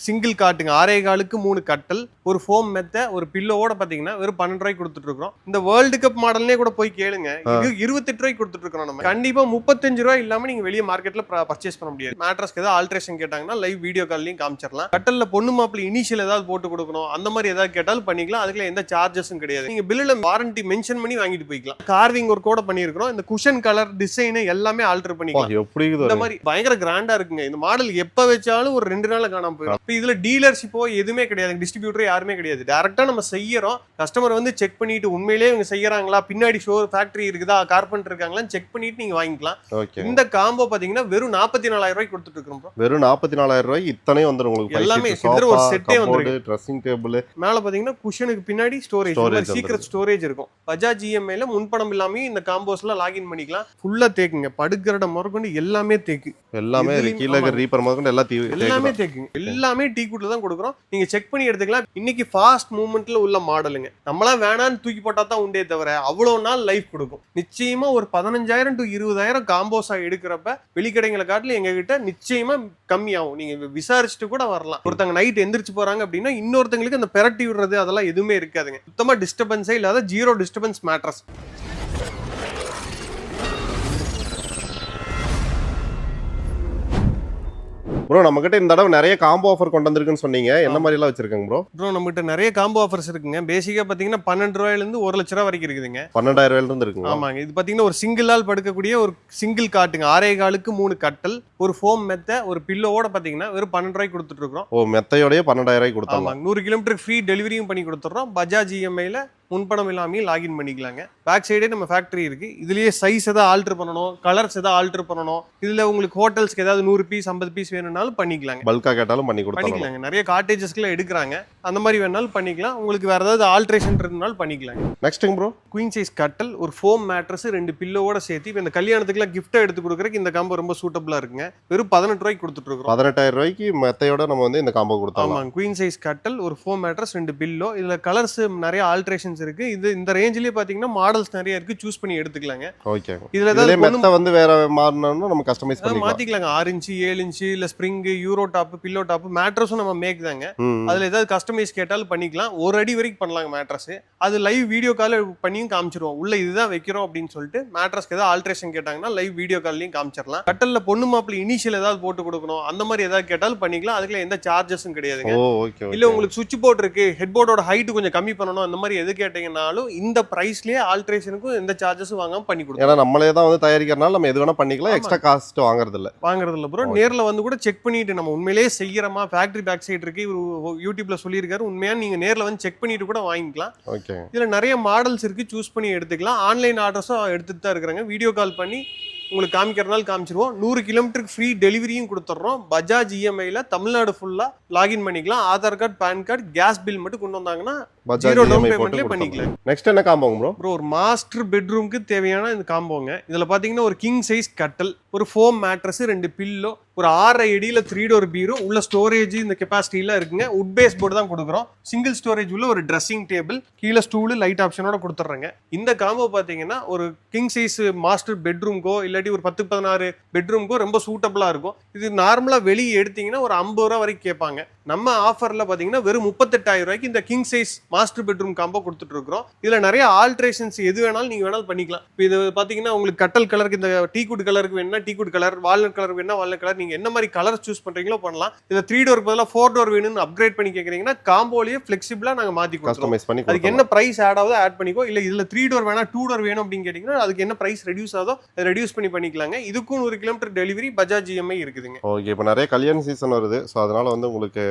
Single காட்டுங்க 6.25க்கு 3 கட்டல் ஒரு ஃபோம் மெத்த ஒரு பில்லோட பாத்தீங்கன்னா வெறும் 12 ரூபாய்க்கு கொடுத்துட்டு இருக்கோம். இந்த வேர்ல்டு கப் மாடல்லே கூட போய் கேளுங்க, இது 28 ரூபாய்க்கு கொடுத்துட்டு இருக்கோம். நம்ம கண்டிப்பா 35 ரூபாய் இல்லாம நீங்க வெளிய மார்க்கெட்ல பர்ச்சேஸ் பண்ண முடியாது. மேட்ரஸ்க்கு ஏதாவது ஆல்ட்ரேஷன் கேட்டாங்கன்னா லைவ் வீடியோ கால்லயும் காமிச்சிடலாம். கட்டல்ல பொண்ணு மாப்பிள்ளை இனிஷியல் ஏதாவது போட்டு கொடுக்கணும் அந்த மாதிரி ஏதாவது கேட்டாலும் பண்ணிக்கலாம். அதுக்குள்ள எந்த சார்ஜஸும் கிடையாது. நீங்க பில்லுல வாரண்டி மென்ஷன் பண்ணி வாங்கிட்டு போய்க்கலாம். கார்விங் ஒர்க் கூட பண்ணிருக்கோம். இந்த குஷன் கலர் டிசைன் எல்லாமே ஆல்டர் பண்ணிக்கலாம். இந்த மாதிரி பயங்கர கிராண்டா இருக்குங்க. இந்த மாடல் எப்ப வச்சாலும் ஒரு 2 நாள்ல காணாம போயிடும். இப்போ இதுல டீலர்ஷிப்போ எதுவுமே கிடையாது, டிஸ்ட்ரிபியூட்டர் யாருமே கிடையாது. டைரக்டா நம்ம செய்யறோம். கஸ்டமர் வந்து செக் பண்ணிட்டு உண்மையிலேயே இவங்க செய்யறாங்களா, பின்னாடி ஷோர் ஃபேக்டரி இருக்குதா, கார்பெண்டர் இருக்காங்களா செக் பண்ணிட்டு நீங்க வாங்கிக்கலாம். இந்த காம்போ பாத்தீங்கன்னா வெறும் 44,000 ரூபாய்க்கு கொடுத்துட்டு இருக்கோம். வெறும் 44,000 ரூபாய்க்கு இத்தனை வந்துரும் உங்களுக்கு. எல்லாமே ஒரு செட்டே வந்துரும். ட்ரெஸ்ஸிங் டேபிள் மேல பாத்தீங்கன்னா குஷனுக்கு பின்னாடி ஸ்டோரேஜ் சீக்ரெட் ஸ்டோரேஜ் இருக்கும். பஜாஜ் இஎம்ஐல முன்பணம் இல்லாம இந்த காம்போஸ்ல லாகின் பண்ணிக்கலாம். ஃபுல்லா தேக்குங்க, படுக்கறட முதற்கொண்டு எல்லாமே தேக்கு, எல்லாமே கீழ ரீப்பர் முதற்கொண்டு எல்லாமே தேக்குங்க. எல்லாமே டீ குட்ல தான் கொடுக்குறோம். நீங்க செக் பண்ணி எடுத்துக்கலாம். இன்னைக்கு ஃபாஸ்ட் மூவ்மெண்ட்ல உள்ள மாடலுங்க. நம்மளாம் வேணான்னு தூக்கி போட்டா தான் உண்டே தவிர அவ்வளவு நாள் லைஃப் கொடுக்கும். நிச்சயமா ஒரு 15,000 to 20,000 காம்போஸா எடுக்கிறப்ப வெளிக்கடைங்களை காட்டில எங்க கிட்ட நிச்சயமா கம்மியாகும். நீங்க விசாரிச்சுட்டு கூட வரலாம். ஒருத்தங்க நைட் எந்திரிச்சு போறாங்க அப்படின்னா இன்னொருத்தங்களுக்கு அந்த பெரட்டி விடுறது அதெல்லாம் எதுவுமே இருக்காதுங்க. சுத்தமா டிஸ்டர்பன்ஸே இல்லாத ஜீரோ டிஸ்டர்பன்ஸ் மேட்ரஸ். ப்ரோ நம்ம கிட்ட இந்த தடவை நிறைய காம்போ ஆஃபர் கொண்டு வந்திருக்குன்னு சொன்னீங்க. என்ன மாதிரி எல்லாம் வச்சிருக்காங்க ப்ரோ? நம்ம கிட்ட நிறைய காம்போ ஆஃபர்ஸ் இருக்குங்க. பேசிக்கா பாத்தீங்கன்னா 12 ரூபாயில இருந்து 1 லட்ச ரூபாய் வரைக்கும் இருக்குதுங்க. 12,000 இருந்து இருக்குங்க. ஆமாங்க. இது பாத்தீங்கன்னா ஒரு சிங்கிள் ஆள் படுக்கக்கூடிய ஒரு சிங்கிள் காட்டுங்க 6.25க்கு 3 கட்டல் ஒரு ஃபோம் மெத்த ஒரு பில்லோட பாத்தீங்கன்னா வெறும் 12 ரூபாய்க்கு கொடுத்துட்டு இருக்கோம். ஓ, மெத்தையோடய 12,000 ரூபாய்க்கு கொடுத்தாங்க. 100 கிலோமீட்டருக்கு ஃப்ரீ டெலிவரியும் பண்ணி கொடுத்துறோம். பஜாஜ் இஎம்ஐல முன்பணம் இல்லாம லாகின் பண்ணிக்கலாங்க. பேக் சைடே நம்ம ஃபேக்டரி இருக்கு. இதுலயே சைஸ் ஏதாவது ஆல்டர் பண்ணணும், கலர்ஸ் ஏதாவது ஆல்டர் பண்ணணும், இதுல உங்களுக்கு ஹோட்டல்ஸ்க்கு ஏதாவது 100 பீஸ் 50 பீஸ் வேணும்னாலும் பண்ணிக்கலாங்க. பல்கா கேட்டாலும் பண்ணிக்கலாங்க. நிறைய காட்டேஜஸ்க்குள்ள எடுக்கிறாங்க. அந்த மாதிரி வேணாலும் பண்ணிக்கலாம். உங்களுக்கு வேற ஏதாவது ஆல்ட்ரேஷன் இருந்தாலும் பண்ணிக்கலாங்க. நெக்ஸ்ட்ங்க ப்ரோ, குயின் சைஸ் கட்டல் ஒரு ஃபோம் மேட்ரஸ் 2 பில்லோட சேர்த்து இப்போ இந்த கல்யாணத்துக்குலாம் கிஃப்ட்டா எடுத்து கொடுக்குறதுக்கு இந்த காம்போ ரொம்ப சூட்டபிளா இருக்குங்க. வெறும் 18 ரூபாய்க்கு கொடுத்துட்டு இருக்கோம். 18,000 ரூபாய்க்கு மெத்தையோட நம்ம வந்து இந்த காம்போ கொடுத்தோம். ஆமாங்க. குயின் சைஸ் கட்டல் ஒரு ஃபோம் மேட்ரஸ் 2 பில்லோ. இதுல கலர்ஸ் நிறைய ஆல்ட்ரேஷன்ஸ் இருக்கு. இது இந்த ரேஞ்சிலே பாத்தீங்கன்னா மாடல்ஸ் நிறைய இருக்கு. சூஸ் பண்ணி எடுத்துக்கலாங்க. ஓகே. இதுல ஏதாவது மெத்த வந்து வேற மாறணும்னா நம்ம கஸ்டமைஸ் பண்ணிக்கலாம். மாத்திக்கலாங்க. 6 இன்ச் 7 இன்ச் இல்ல spring euro top pillow top மேட்ரஸும் நம்ம மேக் தாங்க. அதுல ஏதாவது கஸ்டமைஸ் கேட்டாலும் பண்ணிக்கலாம். 1 அடி வரைக்கும் பண்ணலாங்க மேட்ரஸ். அது லைவ் வீடியோ கால் பண்ணியும் காமிச்சிருவோம். உள்ள இதுதான் வைக்கிறோம் அப்படின்னு சொல்லிட்டு மேட்ரஸ்க்கு ஏதாவது ஆல்ட்ரேஷன் கேட்டாங்கன்னா லைவ் வீடியோ கால்லயும் காமிச்சிடலாம். கட்டல்ல பொண்ணு மாப்பிள்ளை இனிஷியல் ஏதாவது போட்டு கொடுக்கணும் அந்த மாதிரி ஏதாவது கேட்டாலும் பண்ணிக்கலாம். அதுக்குள்ள எந்த சார்ஜஸும் கிடையாதுங்க. இல்ல உங்களுக்கு சுவிட்ச் போர்ட் இருக்கு, ஹெட் போர்டோட ஹைட் கொஞ்சம் கம்மி பண்ணணும் அந்த மாதிரி எது கேட்டீங்கன்னாலும் இந்த பிரைஸ்லயே ஆல்ட்ரேஷனுக்கும் எந்த சார்ஜஸும் வாங்காம பண்ணி கொடுக்கலாம். ஏன்னா நம்மளே தான் வந்து தயாரிக்கிறனால நம்ம எது வேணா பண்ணிக்கலாம். எக்ஸ்ட்ரா காஸ்ட் வாங்குறது இல்ல ப்ரோ. நேர்ல வந்து கூட செக் பண்ணிட்டு நம்ம உண்மையிலேயே செய்யறமா, ஃபேக்டரி பேக் சைடு இருக்கு, இவர் யூடியூப்ல சொல்லியிருக்காரு, உண்மையா நீங்க நேர்ல வந்து செக் பண்ணிட்டு கூட வாங்கிக்கலாம். இதுல நிறைய மாடல்ஸ் இருக்கு, சூஸ் பண்ணி எடுத்துக்கலாம். ஆன்லைன் ஆர்டர்ஸும் எடுத்துட்டு தான் இருக்கிறாங்க. வீடியோ கால் பண்ணி உங்களுக்கு காமிக்கிறதுனால காமிச்சிருவோம். 100 கிலோமீட்டருக்கு ஃப்ரீ டெலிவரியும் கொடுத்துட்றோம். பஜாஜ் இஎம்ஐல தமிழ்நாடு ஃபுல்லா லாகின் பண்ணிக்கலாம். Aadhaar card, PAN card, gas bill மட்டும் கொண்டு வந்தாங்கன்னா ஜீரோ டவுன் பேமெண்ட்லயே பண்ணிக்கலாம். நெக்ஸ்ட் என்ன காம்போங்க ப்ரோ? ஒரு மாஸ்டர் பெட்ரூம்க்கு தேவையான இந்த காம்போங்க. இதுல பாத்தீங்கன்னா ஒரு கிங் சைஸ் கட்டல், ஒரு ஃபோம் மேட்ரஸ், 2 பில்லோ, ஒரு 6 அடியில 3 டோர் பீரோ, உள்ள ஸ்டோரேஜ் இந்த கெப்பாசிட்டி எல்லாம் இருக்குங்க. உட் பேஸ் போர்டு தான் கொடுக்குறோம். சிங்கிள் ஸ்டோரேஜ் உள்ள ஒரு ட்ரெஸ்ஸிங் டேபிள், கீழே ஸ்டூல், லைட் ஆப்ஷனோட கொடுத்துட்றாங்க. இந்த காம்போ பாத்தீங்கன்னா ஒரு கிங் சைஸ் மாஸ்டர் பெட்ரூம்க்கோ இல்லாட்டி ஒரு 10-16 பெட்ரூம்க்கோ ரொம்ப சூட்டபிளா இருக்கும். இது நார்மலா வெளியே எடுத்தீங்கன்னா ஒரு 50 ரூபா வரைக்கும் கேட்பாங்க. நம்ம ஆஃபர்ல பாத்தீங்கன்னா வெறும் 38,000 ரூபாய்க்கு இந்த king size master bedroom combo கொடுத்துட்டு இருக்கிறோம். இதுல நிறைய ஆல்ட்ரேஷன்ஸ் எது வேணாலும் நீங்க வேணாலும் பண்ணிக்கலாம். இப்போ இது பாத்தீங்கன்னா உங்களுக்கு கட்டல் கலருக்கு, இந்த டீக்குட் கலருக்கு வேணும்னா டீக்குட் கலர், வால்நட் கலர் வேணும்னா வால்நட் கலர், நீங்க என்ன மாதிரி கலர் சூஸ் பண்றீங்களோ பண்ணலாம். இத 3 டோருக்கு பதிலா 4 டோர் வேணும்னு அப்கிரேட் பண்ணி கேக்குறீங்கன்னா காம்போலயே ஃபிளெக்சிபிளா நாங்க மாத்தி கொடுத்துருவோம். அதுக்கு என்ன பிரைஸ் ஆட் ஆகுதோ ஆட் பண்ணிக்கோ. இல்ல இதுல 3 டோர் வேணா 2 டோர் வேணும் அப்படின்னு கேட்டீங்கன்னா அதுக்கு என்ன பிரைஸ் ரெடியூஸ் ஆகுதோ ரெடியூஸ் பண்ணிக்கலாங்க. இதுக்கும் 1 கிலோமீட்டர் டெலிவரி பஜாஜ் இஎம்ஐ இருக்குதுங்க. ஓகே. இப்போ நிறைய கல்யாண சீசன் வருது. ஸோ அதனால வந்து உங்களுக்கு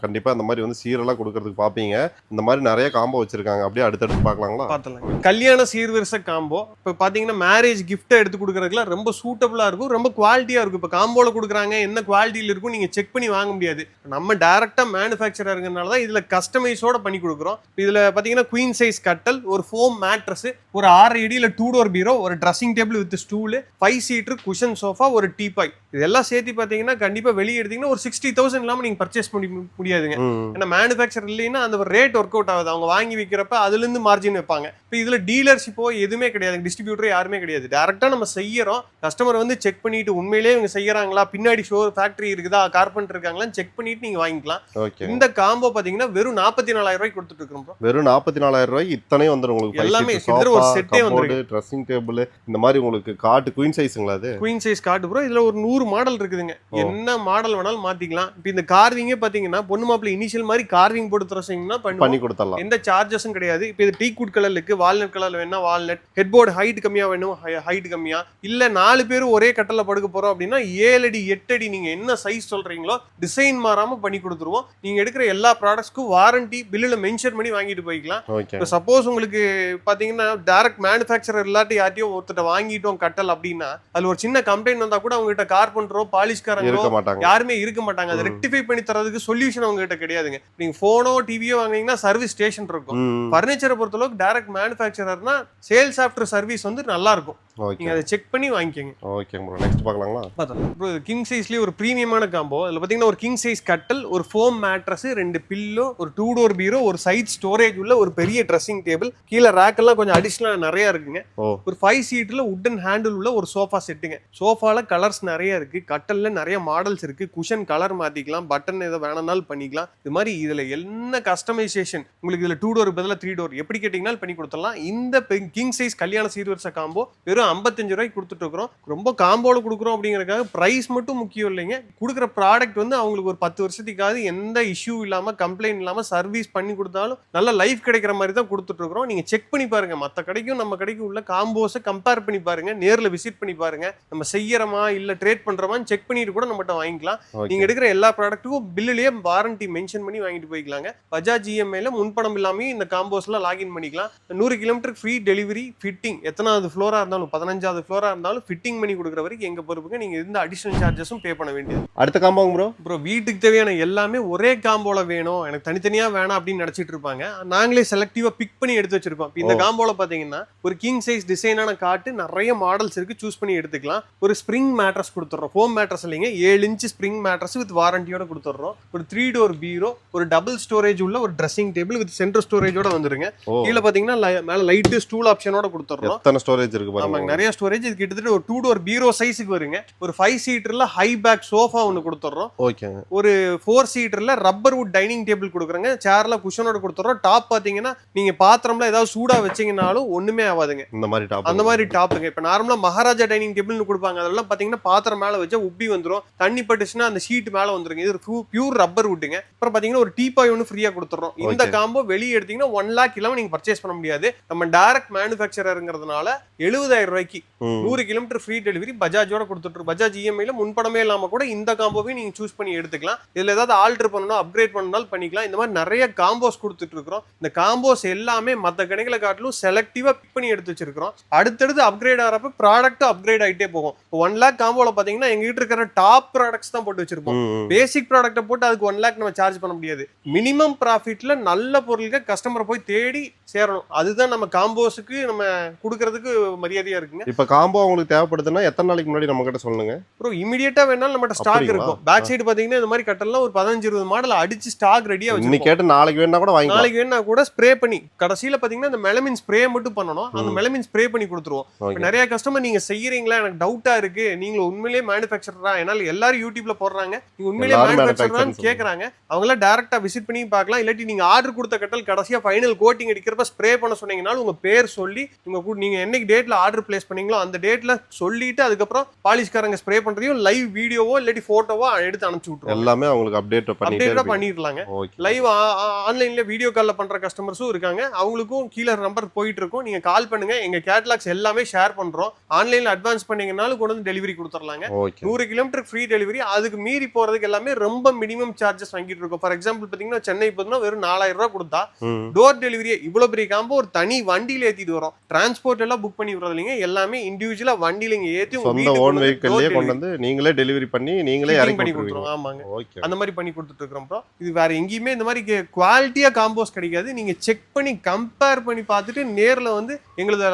கண்டிப்பா இந்த மாதிரி வந்து சீரெல்லாம் கொடுக்கறதுக்கு பாப்பீங்க. இந்த மாதிரி நிறைய காம்போ வச்சிருக்காங்க. அப்படியே அடுத்தடுத்து பார்க்கலாங்களா? பார்த்துலாம். கல்யாண சீர்வரிசை காம்போ இப்போ பாத்தீங்கன்னா மேரேஜ் கிஃப்ட் எடுத்து கொடுக்கறதுக்குலாம் ரொம்ப சூட்டபிளா இருக்கும், ரொம்ப குவாலிட்டியா இருக்கும். இப்போ காம்போல கொடுக்குறாங்க, என்ன குவாலிட்டியில் இருக்கும் நீங்க செக் பண்ணி வாங்க முடியாது. நம்ம டைரக்டா மேனுஃபேக்சரர் இருக்கறனால தான் இதுல கஸ்டமைஸோட பண்ணி கொடுக்குறோம். இதுல பாத்தீங்கன்னா குயின் சைஸ் கட்டல், ஒரு ஃபோம் மேட்ரஸ், ஒரு 6 அடியில 2 டோர் பீரோ, ஒரு dressing table with stool, 5 seater cushion sofa, ஒரு டீபாய். இதெல்லாம் சேர்த்து பாத்தீங்கன்னா கண்டிப்பா வெளியே எடுத்தீங்கன்னா ஒரு 60,000 இல்லாம நீங்க பர்ச்சேஸ் பண்ணி முடியாதுங்க. ஏன்னா மேனுஃபேக்சர் இல்லைன்னா அந்த ரேட் ஒர்க் அவுட் அவுட் ஆகுது. அவங்க வாங்கி விற்கிறப்ப அதுல இருந்து மார்ஜின் வைப்பாங்க. இப்போ இதுல டீலர்ஷிப்போ எதுவுமே கிடையாது, டிஸ்ட்ரிபியூட்டர் யாருமே கிடையாது. டேரக்டா நம்ம செய்யறோம், கஸ்டமர் வந்து செக் பண்ணிட்டு உண்மையிலேயே இவங்க செய்யறாங்களா, பின்னாடி ஃபேக்டரி இருக்குதா, கார்பெண்டர் இருக்காங்களான்னு செக் பண்ணிட்டு நீங்க வாங்கிக்கலாம். இந்த காம்போ பாத்தீங்கன்னா வெறும் 44,000 ரூபாய்க்கு கொடுத்துட்டு இருக்கோம் bro. வெறும் 44,000 ரூபாய்க்கு இத்தனையும் வந்துரும் உங்களுக்கு. எல்லாமே ஒரு செட்டே வந்துருக்கு. ட்ரெஸ்ஸிங் டேபிள் இந்த மாதிரி உங்களுக்கு காட் குயின் சைஸ்ங்களா? அது குயின் சைஸ் காட் ப்ரோ. இதுல ஒரு 100 மாடல் இருக்குதுங்க. என்ன மாடல் வேணாலும் மாத்திக்கலாம். இப்போ இந்த கார்விங்கே பாத்தீங்கன்னா பொண்ணு மாப்பிள்ளை இனிஷியல் மாதிரி கார்விங் போட்டு தரீங்கன்னா பண்ணி கொடுத்துடலாம். எந்த சார்ஜஸும் கிடையாது. இப்போ இது டீ குட் கலர்ல இருக்கு, வால்நட் கலர்ல வேணா வால்நட், ஹெட் போர்டு ஹைட் கம்மியா வேணும் ஹைட் கம்மியா, இல்ல 4 பேரும் ஒரே கட்டல படுக்க போறோம் அப்படின்னா 7 அடி 8 அடி நீங்க என்ன சைஸ் சொல்றீங்களோ டிசைன் மாறாம பண்ணி கொடுத்துருவோம். நீங்க எடுக்கிற எல்லா ப்ராடக்ட்ஸ்க்கும் வாரண்டி பில்லுல மென்ஷன் பண்ணி வாங்கிட்டு போய்க்கலாம். இப்போ சப்போஸ் உங்களுக்கு பாத்தீங்கன்னா டைரக்ட் மேனுஃபேக்சரர் இல்லாட்டி யார்ட்டையோ ஒருத்தட்ட வாங்கிட்டோம் கட்டல் அப்படின்னா அதுல ஒரு சின்ன கம்ப்ளைண்ட் வந்தா கூட அவங்க கிட்ட கார்பெண்டரோ பாலிஷ்காரங்களோ யாருமே இருக்க மாட்டாங்க. அதை ரெக்டிஃபை பண்ணி தரதுக்கு சொல்யூஷன் அவங்க கிட்ட கிடையாதுங்க. நீங்க போனோ டிவியோ வாங்கினீங்கன்னா சர்வீஸ் ஸ்டேஷன் இருக்கும். பர்னிச்சரை பொறுத்தளவுக்கு டைரக்ட் மேனுஃபேக்சரர்னா சேல்ஸ் ஆஃப்டர் சர்வீஸ் வந்து நல்லா இருக்கும். நீங்க அதை செக் பண்ணி வாங்கிக்கங்க. ஓகே ப்ரோ, நெக்ஸ்ட் பார்க்கலாங்களா? ப்ரோ கிங் சைஸ்லயே ஒரு பிரீமியமான காம்போ. அதுல பாத்தீங்கன்னா ஒரு கிங் சைஸ் கட்டல், ஒரு ஃபோம் மேட்ரஸ், 2 பில்லோ, ஒரு 2 டோர் பீரோ, ஒரு சைட் ஸ்டோரேஜ் உள்ள ஒரு பெரிய ட்ரெஸ்ஸிங் டேபிள், கீழ ரேக் எல்லாம் கொஞ்சம் அடிஷனலா நிறைய இருக்குங்க. ஒரு 5 சீட்ல வுட்டன் ஹேண்டில் உள்ள ஒரு சோஃபா செட்டுங்க. சோஃபால கலர்ஸ் நிறைய இருக்கு, கட்டல்ல நிறைய மாடல்ஸ் இருக்கு. குஷன் கலர் மாத்திக்கலாம், பட்டன் ஏதோ வேணும்னாலும் பண்ணிக்கலாம். இது மாதிரி இதுல என்ன கஸ்டமைசேஷன் உங்களுக்கு இதுல 2 டோர் பதிலா 3 டோர் எப்படி கேட்டீங்கனாலும் பண்ணி கொடுத்துடலாம். இந்த கிங் சைஸ் கல்யாண சீர்வரிசை காம்போ வெறும் 55 ரூபாய்க்கு கொடுத்துட்டு இருக்கிறோம். ரொம்ப காம்போல கொடுக்குறோம் அப்படிங்கறதுக்காக பிரைஸ் மட்டும் முக்கியம் இல்லைங்க. கொடுக்குற ப்ராடக்ட் வந்து அவங்களுக்கு ஒரு 10 வருஷத்துக்காவது எந்த இஷ்யூ இல்லாம கம்ப்ளைண்ட் இல்லாம சர்வீஸ் பண்ணி கொடுத்தாலும் நல்ல லைஃப் கிடைக்கிற மாதிரி தான் கொடுத்துட்டு இருக்கிறோம். நீங்க செக் பண்ணி பாருங்க, மற்ற கடைக்கும் நம்ம கடைக்கும் உள்ள காம்போஸை கம்பேர் பண்ணி பாருங்க, நேர்ல விசிட் பண்ணி பாருங்க, நம்ம செய்யறோமா இல்ல ட்ரேட் பண்றோமான்னு செக் பண்ணிட்டு கூட நம்மகிட்ட வாங்கிக்கலாம். நீங்க எடுக்கிற எல்லா ப்ராடக்ட்டுக்கும் பில்லுலயே வாரண்டி மென்ஷன் பண்ணி வாங்கிட்டு போய்க்கலாங்க. பஜாஜ் இஎம்ஐல முன்பணம் இல்லாம இந்த காம்போஸ்ல லாகின் பண்ணிக்கலாம். 100 கிலோமீட்டர் ஃப்ரீ டெலிவரி, ஃபிட்டிங் எத்தனாவது ஃப்ளோரா இருந்தாலும் 15வது ஃப்ளோரா இருந்தாலும் ஃபிட்டிங் பண்ணி கொடுக்குற வரைக்கும் எங்க பொறுப்புங்க. நீங்க இந்த அடிஷனல் சார்ஜஸும் பே பண்ண வேண்டியது. அடுத்த காம்போங்க ப்ரோ வீட்டுக்கு தேவையான எல்லாமே ஒரே காம்போல வேணும், எனக்கு தனித்தனியா வேணாம் அப்படின்னு நினைச்சிட்டு இருப்பாங்க. நாங்களே செலக்டிவா பிக் பண்ணி எடுத்து வச்சிருக்கோம். இந்த காம்போல பாத்தீங்கன்னா ஒரு கிங் சைஸ் டிசைனான காட்டு நிறைய மாடல்ஸ் இருக்கு, சூஸ் பண்ணி எடுத்துக்கலாம். ஒரு ஸ்ப்ரிங் மேட்ரஸ் கொடுத்துறோம், ஃபோம் மேட்ரஸ் இல்லைங்க, 7 இன்ச் ஸ்ப்ரிங் மேட்ரஸ் வித் வாரண்டியோட கொடுத்துறோம். ஒரு 3 டோர் பீரோ, ஒரு டபுள் ஸ்டோரேஜ் உள்ள ஒரு ட்ரெஸ்ஸிங் டேபிள் வித் சென்டர் ஸ்டோரேஜோட வந்துருங்க. கீழ பாத்தீங்கன்னா மேல லைட் ஸ்டூல் ஆப்ஷனோட கொடுத்துறோம். எத்தனை ஸ்டோரேஜ் இருக்கு பாருங்க, நிறைய ஸ்டோரேஜ். இது கிட்டத்தட்ட ஒரு 2 டோர் பீரோ சைஸுக்கு வருங்க. ஒரு 5 சீட்டர்ல ஹை பேக் சோஃபா ஒன்னு கொடுத்துறோம். ஓகேங்க. ஒரு 4 சீட்டர்ல ரப்பர் வுட் டைனிங் டேபிள் கொடுக்குறோங்க. சேர்ல குஷனோட கொடுத்துறோம். டாப் பாத்தீங்கன்னா நீங்க பாத்திரம்ல ஏதாவது சூடா வச்சீங்கனாலும் ஒண்ணுமே ஆகாதுங்க. அந்த மாதிரி டாப்புங்க. இப்ப நார்மலா மகாராஜா டைனிங் டேபிள்னு கொடுப்பாங்க, அதெல்லாம் பாத்தீங்கன்னா பாத்திரம் மேல வச்சா உப்பி வந்துரும், தண்ணி பட்டுச்சுன்னா அந்த ஷீட் மேல வந்துருங்க. இது பியூர் ரப்பர் வுட்டுங்க. அப்புறம் பாத்தீங்கன்னா ஒரு டீபாய் ஒன்னு ஃப்ரீயா கொடுத்துறோம். இந்த காம்போ வெளியே எடுத்தீங்கன்னா 1 லாக் இல்லாம நீங்க பர்ச்சேஸ் பண்ண முடியாது. நம்ம டைரக்ட் மேனுஃபேக்சரர்ங்கிறதுனால 70,000 ரூபாய்க்கு 100 கிலோமீட்டர் ஃப்ரீ டெலிவரி பஜாஜோட கொடுத்துட்டு, பஜாஜ் இஎம்ஐல முன்பணமே இல்லாம கூட இந்த காம்போவை நீங்க சூஸ் பண்ணி எடுத்துக்கலாம். இதுல ஏதாவது ஆல்டர் பண்ணணும், அப்கிரேட் பண்ணனாலும் பண்ணிக்கலாம். இந்த மாதிரி நிறைய காம்போஸ் கொடுத்துட்டு இருக்கிறோம். இந்த காம்போஸ் எல்லாமே மற்ற கடைகளை காட்டிலும் செலக்டிவா பிக் பண்ணி எடுத்து வச்சிருக்கிறோம். அடுத்தடுத்து அப்கிரேட் ஆகிறப்ப ப்ராடக்ட் அப்கிரேட் ஆகிட்டே போகும். 1 லாக் காம்போல பாத்தீங்கன்னா எங்ககிட்ட இருக்கிற டாப் ப்ராடக்ட்ஸ் தான் போட்டு வச்சிருப்போம். பேசிக் ப்ராடக்ட்டை போட்டு அதுக்கு 1 லாக் நம்ம சார்ஜ் பண்ண முடியாது. மினிமம் ப்ராஃபிட்ல நல்ல பொருளுக்கு கஸ்டமரை போய் தேடி சேரணும். அதுதான் நம்ம காம்போஸுக்கு நம்ம கொடுக்கறதுக்கு மரியாதையா இருக்குங்க. இப்ப காம்போ உங்களுக்கு தேவைப்படுதுன்னா எத்தனை நாளைக்கு முன்னாடி நம்ம கிட்ட சொல்லுங்க ப்ரோ. இமிடியேட்டா வேணாலும் நம்ம ஸ்டாக் இருக்கும். பேக் சைடு பாத்தீங்கன்னா இந்த மாதிரி கட்டெல்லாம் ஒரு 15-20 மாடல் அடிச்சு ஸ்டாக் ரெடியா வச்சிருக்கோம். இன்னைக்கு கேட்டு நாளைக்கு வேணா கூட வாங்கிக்கலாம். நாளைக்கு வேணா கூட ஸ்ப்ரே பண்ணி கடைசியில பாத்தீங்கன்னா இந்த மெலமின் ஸ்ப்ரே மட்டும் பண்ணணும். அந்த மெலமின் ஸ்ப்ரே பண்ணி கொடுத்துருவோம். நிறைய கஸ்டமர் நீங்க செய்யறீங்களா, எனக்கு டவுட்டா இருக்கு, நீங்க உண்மையிலேயே மேனுஃபேக்சரரா, என்னால எல்லாரும் யூடியூப்ல போடுறாங்க, நீங்க உண்மையிலேயே மேனுஃபேக்சரரான்னு கேக்குறாங்க. அவங்கள டைரக்டா விசிட் பண்ணி பார்க்கலாம். இல்லாட்டி நீங்க ஆர்டர் கொடுத்த கட்டல் கடைசியா ஃபைனல் கோட்டிங் அடிக்கிறப்ப ஸ்ப்ரே பண்ண சொன்னீங்கனாலும் உங்க பேர் சொல்லி நீங்க என்னைக்கு டேட்ல ஆர்டர் பிளேஸ் பண்ணீங்களோ அந்த டேட்ல சொல்லிட்டு அதுக்கப்புறம் பாலிஷ்காரங்க ஸ்ப்ரே பண்றதையும் லைவ் வீடியோவோ இல்லாட்டி போட்டோவோ எடுத்து அனுப்பிச்சு விட்டுருவோம். எல்லாமே அவங்களுக்கு அப்டேட் பண்ணிடலாங்க. லைவ் ஆன்லைன்ல வீடியோ கால்ல பண்ற கஸ்டமர்ஸும் இருக்காங்க. அவங்களுக்கும் கீழே நம்பர் போயிட்டு இருக்கும், நீங்க கால் பண்ணுங்க. எங்க கேட்டலாக்ஸ் எல்லாமே ஷேர் பண்றோம். ஆன்லைன்ல அட்வான்ஸ் பண்ணீங்கனாலும் கொண்டு வந்து டெலிவரி கொடுத்துடலாங்க. 100 kilometre free delivery. அதுக்கு மீறி போறதுக்கு எல்லாமே ரொம்ப மினிமம் சார்ஜஸ் வாங்கிட்டு இருக்கோம். ஃபார் எக்ஸாம்பிள் பாத்தீங்கன்னா சென்னை பார்த்தீங்கன்னா வெறும் 4,000 ரூபாய் கொடுத்தா டோர் டெலிவரி இவ்வளவு பெரிய காம்போ ஒரு தனி வண்டியில ஏத்திட்டு வரும். டிரான்ஸ்போர்ட் எல்லாம் புக் பண்ணி விடுறது இல்லைங்க, எல்லாமே இண்டிவிஜுவலா வண்டியில ஏத்தி சொந்த ஓன் வெஹிக்கிள்லயே கொண்டு வந்து நீங்களே டெலிவரி பண்ணி நீங்களே இறக்கி பண்ணி கொடுத்துருவோம். ஆமாங்க, அந்த மாதிரி பண்ணி கொடுத்துட்டு இருக்கோம் ப்ரோ. இது வேற எங்கேயுமே இந்த மாதிரி குவாலிட்டியா காம்போஸ் கிடைக்காது. நீங்க செக் பண்ணி கம்பேர் பண்ணி பார்த்துட்டு நேர்ல வந்து எங்களது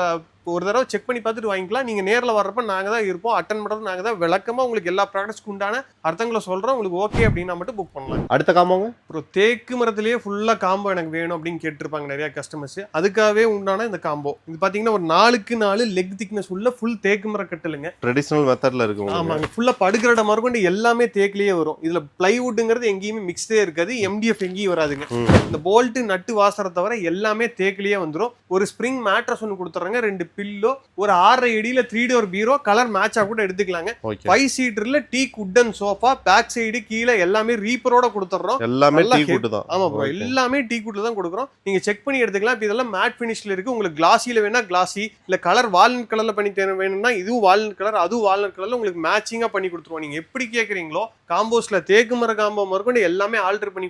ஒரு தடவை செக் பண்ணி பார்த்துட்டு வாங்கிக்கலாம். நீங்க நேர்ல வர்றப்ப நாங்க தான் இருப்போம், அட்டெண்ட் பண்றது நாங்க தான், விளக்கமா உங்களுக்கு எல்லா ப்ராடக்ட்ஸ்க்கு உண்டான அர்த்தங்களை சொல்றோம். உங்களுக்கு ஓகே அப்படின்னா மட்டும் புக் பண்ணலாம். அடுத்த காம்போங்க அப்புறம் தேக்கு மரத்திலேயே ஃபுல்லா காம்போ எனக்கு வேணும் அப்படின்னு கேட்டிருப்பாங்க நிறைய கஸ்டமர்ஸ். அதுக்காகவே உண்டான இந்த காம்போ இது பாத்தீங்கன்னா ஒரு 4x4 லெக் திக்னஸ் உள்ள ஃபுல் தேக்கு மர கட்டலுங்க. ட்ரெடிஷனல் மெத்தட்ல இருக்கு உங்களுக்கு. ஆமாங்க, ஃபுல்லா படுக்கிற இடம் மறுபடியும் எல்லாமே தேக்கிலேயே வரும். இதுல பிளைவுட்ங்கிறது எங்கேயுமே மிக்ஸ்டே இருக்காது, MDF எங்கேயும் வராதுங்க. இந்த போல்ட் நட்டு வாசரை தவிர எல்லாமே தேக்கிலேயே வந்துடும். ஒரு ஸ்ப்ரிங் மேட்ரஸ் ஒன்று கொடுத்துறாங்க, 2 பில்லோ, ஒரு 6.5 அடியில 3 டோர் பீரோ, கலர் மேட்சா கூட எடுத்துக்கலாங்க. 5 சீட்டர்ல டீக் உட்டன் சோஃபா, பேக் சைடு கீழே எல்லாமே ரீப்பரோட கொடுத்துறோம். எல்லாமே டீக் உட் தான். ஆமா ப்ரோ, எல்லாமே டீக் உட்ல தான் கொடுக்குறோம். நீங்க செக் பண்ணி எடுத்துக்கலாம். இப்போ இதெல்லாம் மேட் ஃபினிஷ்ல இருக்கு. உங்களுக்கு கிளாசில வேணா கிளாசி, இல்ல கலர் வால்நட் கலர்ல பண்ணி வேணும்னா இதுவும் வால்நட் கலர், அதுவும் வால்நட் கலர்ல உங்களுக்கு மேட்சிங்கா பண்ணி கொடுத்துருவோம். நீங்க எப்படி கேக்குறீங்களோ காம்போஸ்ல தேக்கு மர காம்போ மறுபடியும் எல்லாமே ஆல்டர் பண்ணி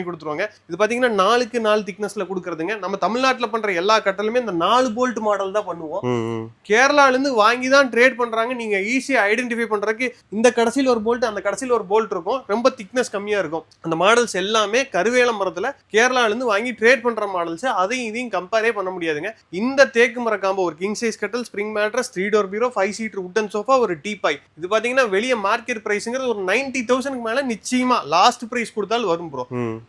கொடுத்துருவாங்க. இது பாத்தீங்கன்னா 4x4 திக்னஸ்ல கொடுக்குறதுங்க. நம்ம தமிழ்நாட்டுல பண்ற எல்லா கட்டலுமே இந்த 4 போல்ட் மாடல் தான் பண்ணுவோம். கேரளால இருந்து வாங்கி தான் ட்ரேட் பண்றாங்க. நீங்க ஈஸியா ஐடென்டிஃபை பண்றதுக்கு இந்த கடைசியில் ஒரு போல்ட், அந்த கடைசியில் ஒரு போல்ட் இருக்கும், ரொம்ப திக்னஸ் கம்மியா இருக்கும். அந்த மாடல்ஸ் எல்லாமே கருவேல மரத்துல கேரளால இருந்து வாங்கி ட்ரேட் பண்ற மாடல்ஸ். அதையும் இதையும் கம்பேரே பண்ண முடியாதுங்க. இந்த தேக்கு மர காம்போ ஒரு கிங் சைஸ் கட்டல், ஸ்ப்ரிங் மேட்ரஸ், 3 டோர் பீரோ, 5 சீட்டர் உட்டன் சோஃபா, ஒரு டீபாய். இது பாத்தீங்கன்னா வெளிய மார்க்கெட் பிரைஸ்ங்கிறது ஒரு 90,000க்கு மேல நிச்சயமா லாஸ்ட் பிரைஸ் கொடுத்தாலும் வரும் ப்ரோ.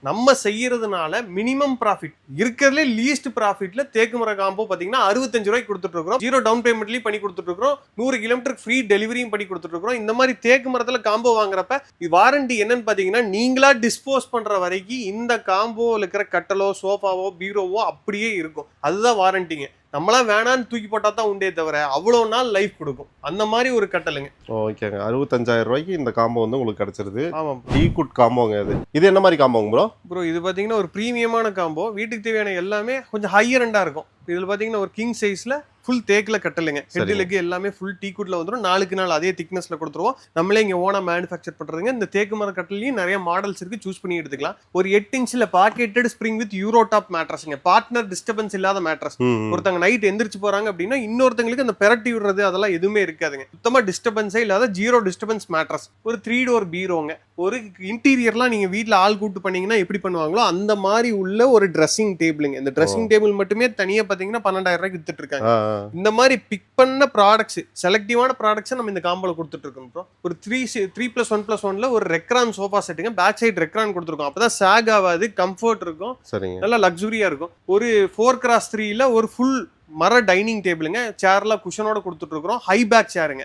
நம்ம செய்யறதுனால மினிமம் ப்ராஃபிட், இருக்கிறதுல லீஸ்ட் ப்ராஃபிட்ல தேக்கு மர காம்போ பாத்தீங்கன்னா 65 ரூபாய்க்கு கொடுத்துட்டு இருக்கோம். 0 டவுன் பேமெண்ட்லயும் பண்ணி கொடுத்துட்டு இருக்கோம். 100 கிலோமீட்டர் ஃப்ரீ டெலிவரியும் பண்ணி கொடுத்துட்டு இருக்கோம். இந்த மாதிரி தேக்கு மரத்துல காம்போ வாங்குறப்ப வாரண்டி என்னன்னு பாத்தீங்கன்னா நீங்களா டிஸ்போஸ் பண்ற வரைக்கும் இந்த காம்போல இருக்கிற கட்டலோ சோஃபாவோ பீரோவோ அப்படியே இருக்கும். அதுதான் வாரண்டிங்க. நம்மளாம் வேணான்னு தூக்கி போட்டா தான் உண்டே தவிர அவ்வளவு நாள் லைஃப் கொடுக்கும். அந்த மாதிரி ஒரு கட்டலுங்க. ஓகேங்க, 65,000 ரூபாய்க்கு இந்த காம்போ வந்து உங்களுக்கு கிடைச்சிருது. ஆமா, டீகுட் காம்போங்க. இது என்ன மாதிரி காம்போங்க ப்ரோ? ப்ரோ இது பாத்தீங்கன்னா ஒரு பிரீமியமான காம்போ. வீட்டுக்கு தேவையான எல்லாமே கொஞ்சம் ஹையர் எண்டா இருக்கும். இதுல பாத்தீங்கன்னா ஒரு கிங் சைஸ்ல ஃபுல் தேக்கில் கட்டலுங்க. ஹெட் லெக் எல்லாமே ஃபுல் டீக்குட்ல வந்துடும். 4x4 அதே திக்னஸ்ல கொடுத்துருவோம். நம்மளே இங்க ஓனா மேனுஃபேக்சர் பண்றதுங்க. இந்த தேக்கு மர கட்டலையும் நிறைய மாடல்ஸ் இருக்கு, சூஸ் பண்ணி எடுத்துக்கலாம். ஒரு 8 இன்ச்ல pocketed spring with euro top மேட்ரஸ்ங்க. பார்ட்னர் டிஸ்டர்பன்ஸ் இல்லாத மேட்ரஸ். ஒருத்தங்க நைட் எந்திரிச்சு போறாங்க அப்படின்னா இன்னொருத்தங்களுக்கு அந்த பெரட்டி விடுறது அதெல்லாம் எதுவுமே இருக்காதுங்க. சுத்தமா டிஸ்டர்பன்ஸே இல்லாத 0 டிஸ்டர்பன்ஸ் மேட்ரஸ். ஒரு 3 டோர் பீரோங்க. ஒரு இன்டீரியர்லாம் நீங்க வீட்டுல ஆள் கூட்டு பண்ணீங்கன்னா எப்படி பண்ணுவாங்களோ அந்த மாதிரி உள்ள ஒரு ட்ரெஸ்ஸிங் டேபிளுங்க. இந்த ட்ரெஸ்ஸிங் டேபிள் மட்டுமே தனியா பாத்தீங்கன்னா 12,000 ரூபாய்க்கு வித்துட்டு இருக்காங்க. இந்த மாதிரி பிக் பண்ண ப்ராடக்ட்ஸ், செலக்டிவான ப்ராடக்ட்ஸ் நம்ம இந்த காம்போல கொடுத்துட்டு இருக்கோம் ப்ரோ. ஒரு 3+1+1ல ஒரு ரெக்ரான் சோஃபா செட்டுங்க. பேக் சைடு ரெக்ரான் கொடுத்துருக்கோம். அப்பதான் சாக் ஆகாது, கம்ஃபர்ட் இருக்கும், நல்லா லக்ஸுரியா இருக்கும். ஒரு 4x3ல ஒரு ஃபுல் மர டைனிங் டேபிளுங்க. சேர்லாம் குஷனோட கொடுத்துட்டு இருக்கிறோம். ஹை பேக் சேருங்க.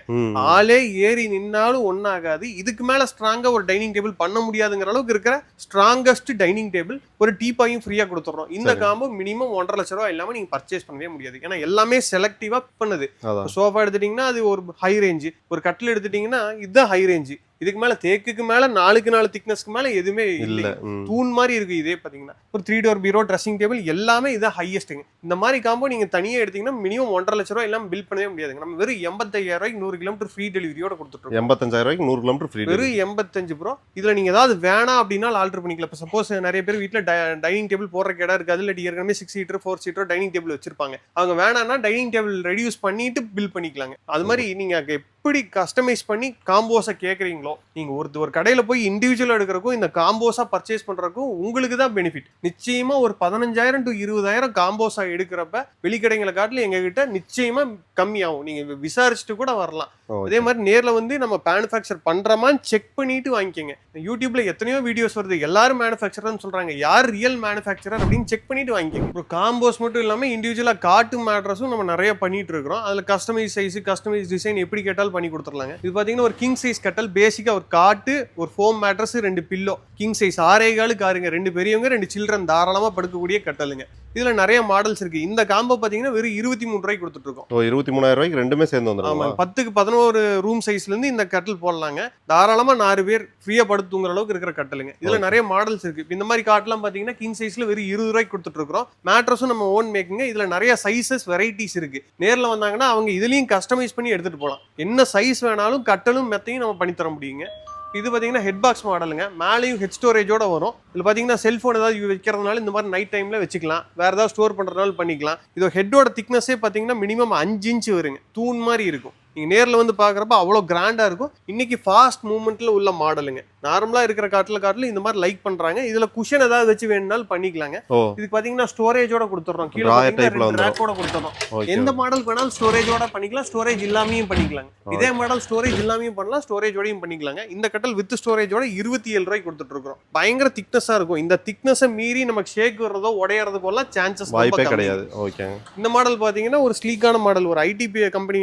ஆளே ஏறி நின்னாலும் ஒன்னாகாது. இதுக்கு மேல ஸ்ட்ராங்கா ஒரு டைனிங் டேபிள் பண்ண முடியாதுங்கிற அளவுக்கு இருக்கிற ஸ்ட்ராங்கஸ்ட் டைனிங் டேபிள். ஒரு டீபாயும் ஃப்ரீயா கொடுத்துறோம். இந்த காம்போ மினிமம் 1.5 லட்ச ரூபாய் இல்லாம நீங்க பர்ச்சேஸ் பண்ணவே முடியாது. ஏன்னா எல்லாமே செலக்டிவா பண்ணுது. சோஃபா எடுத்துட்டீங்கன்னா அது ஒரு ஹை ரேஞ்சு, ஒரு கட்டில் எடுத்துட்டீங்கன்னா இதுதான் ஹை ரேஞ்சு. இதுக்கு மேல தேக்குக்கு மேல 4x4 திக்னஸ்க்கு மேல எதுவுமே இல்ல. தூண் மாதிரி இருக்கு. இதே பாத்தீங்கன்னா ஒரு 3 டோர் பீரோ, ட்ரெஸ்ஸிங் டேபிள் எல்லாமே இதான் ஹையஸ்ட்ங்க. இந்த மாதிரி காம்போ நீங்க தனியா எடுத்தீங்கன்னா மினிமம் 1.5 லட்ச ரூபாய் எல்லாம் பில் பண்ணவே முடியாதுங்க. நம்ம வெறும் 85,000 ரூபாய்க்கு 100 கிலோமீட்டர் ஃப்ரீ டெலிவரியோட கொடுத்துட்டோம். 85,000 ரூபாய்க்கு 100 கிலோமீட்டர் ஃப்ரீ, வெறும் 85 ப்ரோ. இதுல நீங்க ஏதாவது வேணா அப்படின்னா ஆல்டர் பண்ணிக்கலாம். இப்போ சப்போஸ் நிறைய பேர் வீட்டுல டைனிங் டேபிள் போடுற இடம் இருக்காது, இல்ல ஏற்கனவே 6 சீட்டர் 4 சீட்டர் டைனிங் டேபிள் வச்சிருப்பாங்க. அவங்க வேணான்னா டைனிங் டேபிள் ரெடியூஸ் பண்ணிட்டு பில் பண்ணிக்கலாங்க. அது மாதிரி நீங்க எப்படி கஸ்டமைஸ் பண்ணி காம்போஸை கேட்குறீங்களோ, நீங்க ஒரு கடையில போய் இண்டிவிஜுவலா எடுக்கிறக்கும் இந்த காம்போஸா பர்ச்சேஸ் பண்றதுக்கும் உங்களுக்கு தான் பெனிஃபிட். நிச்சயமா ஒரு 15,000 to 20,000 காம்போஸா எடுக்கிறப்ப வெளிக்கடைகளை காட்டில எங்க கிட்ட நிச்சயமா கம்மியாகும். நீங்க விசாரிச்சுட்டு கூட வரலாம். அதே மாதிரி நேர்ல வந்து நம்ம மேனுஃபேக்சர் பண்றோமான்னு செக் பண்ணிட்டு வாங்கிக்கோங்க. யூடியூப்ல எத்தனையோ வீடியோஸ் வருது, எல்லாரும் மேனுஃபேக்சர்னு சொல்றாங்க. யார் ரியல் மேனுஃபேக்சரர் அப்படின்னு செக் பண்ணிட்டு வாங்கிக்கோங்க. இப்போ காம்போஸ் மட்டும் இல்லாம இண்டிவிஜுவலா காட்டு மேட்ரஸும் நம்ம நிறைய பண்ணிட்டு இருக்கிறோம். அதுல கஸ்டமைஸ் சைஸ், கஸ்டமைஸ் டிசைன் எப்படி கேட்டாலும் பண்ணி கொடுத்துடலாங்க. இது பாத்தீங்கன்னா ஒரு கிங் சைஸ் கட்டல். பேசிக்கா ஒரு காட்டு, ஒரு foam mattress, 2 pillow, king size 6.25 காருங்க. 2 பெரியவங்க 2 சில்ட்ரன் தாராளமா படுக்கக்கூடிய கட்டலுங்க. இதுல நிறைய மாடல்ஸ் இருக்கு. இந்த காம்போ பாத்தீங்கன்னா வெறும் 23 ரூபாய்க்கு கொடுத்துட்டு இருக்கோம். 23,000 ரூபாய்க்கு ரெண்டுமே சேர்ந்து வந்துரும். ஆமா, 10க்கு 11 ரூம் சைஸ்ல இருந்து இந்த கட்டில் போடலாங்க. தாராளமா 4 பேர் ஃப்ரீயா படுத்துங்கிற அளவுக்கு இருக்கிற கட்டலுங்க. இதுல நிறைய மாடல்ஸ் இருக்கு. இந்த மாதிரி காட்டெல்லாம் பாத்தீங்கன்னா கிங் சைஸ்ல வெறும் 20 ரூபாய்க்கு கொடுத்துட்டு இருக்கோம். மேட்ரஸும் நம்ம ஓன் மேக்கிங்க. இதுல நிறைய சைசஸ் வெரைட்டிஸ் இருக்கு. நேர்ல வந்தாங்கன்னா அவங்க இதுலயும் கஸ்டமைஸ் பண்ணி எடுத்துட்டு போகலாம். என்ன சைஸ் வேணாலும் கட்டலும் மெத்தையும் நம்ம பண்ணி தர முடியுங்க. இது பாத்தீங்கன்னா ஹெட் பாக்ஸ் மாடலுங்க. மேலேயும் ஹெட் ஸ்டோரேஜோட வரும். இதுல பாத்தீங்கன்னா செல்போன் ஏதாவது வைக்கிறதுனால இந்த மாதிரி நைட் டைம்ல வச்சுக்கலாம். வேற ஏதாவது ஸ்டோர் பண்றதுனால பண்ணிக்கலாம். இது ஹெட்டோட திக்னஸே பாத்தீங்கன்னா மினிமம் 5 இன்ச் வருங்க. தூண் மாதிரி இருக்கும். நீங்க நேர்ல வந்து பாக்குறப்ப அவ்வளவு கிராண்டா இருக்கும். இன்னைக்கு ஃபாஸ்ட் மூவ்மெண்ட்ல உள்ள மாடலுங்க. நார்மலா இருக்கிற காட்டிலும் இந்த மாதிரி லைக் பண்றாங்க. இதுல குஷன் ஏதாவது வச்சு வேணும்னாலும் பண்ணிக்கலாங்க. ஓ இதுக்கு பாத்தீங்கன்னா ஸ்டோரேஜோட கொடுத்துறோம். கீழ Drawer பாத்தீங்கன்னா type ல 2 ரேக்கோட கொடுத்துறோம். ஓகே எந்த மாடல் வேணாலும் ஸ்டோரேஜோட பண்ணிக்கலாம், ஸ்டோரேஜ் இல்லாமையும் பண்ணிக்கலாங்க. இதே மாடல் ஸ்டோரேஜ் இல்லாமையும் பண்ணலாம், ஸ்டோரேஜோடையும் பண்ணிக்கலாங்க. இந்த கட்டல் வித் ஸ்டோரேஜோட 27 ரூபாய்க்கு கொடுத்துட்டு இருக்கோம். பயங்கர திக்னஸா இருக்கும். இந்த திக்னஸை மீறி நமக்கு ஷேக் வர்றதோ உடையறதுக்கோ எல்லாம் சான்சஸ் வாய்ப்பே கிடையாது. ஓகே இந்த மாடல் பாத்தீங்கன்னா ஒரு ஸ்லீக்கான மாடல். ஒரு ஐடிபி கம்பெனி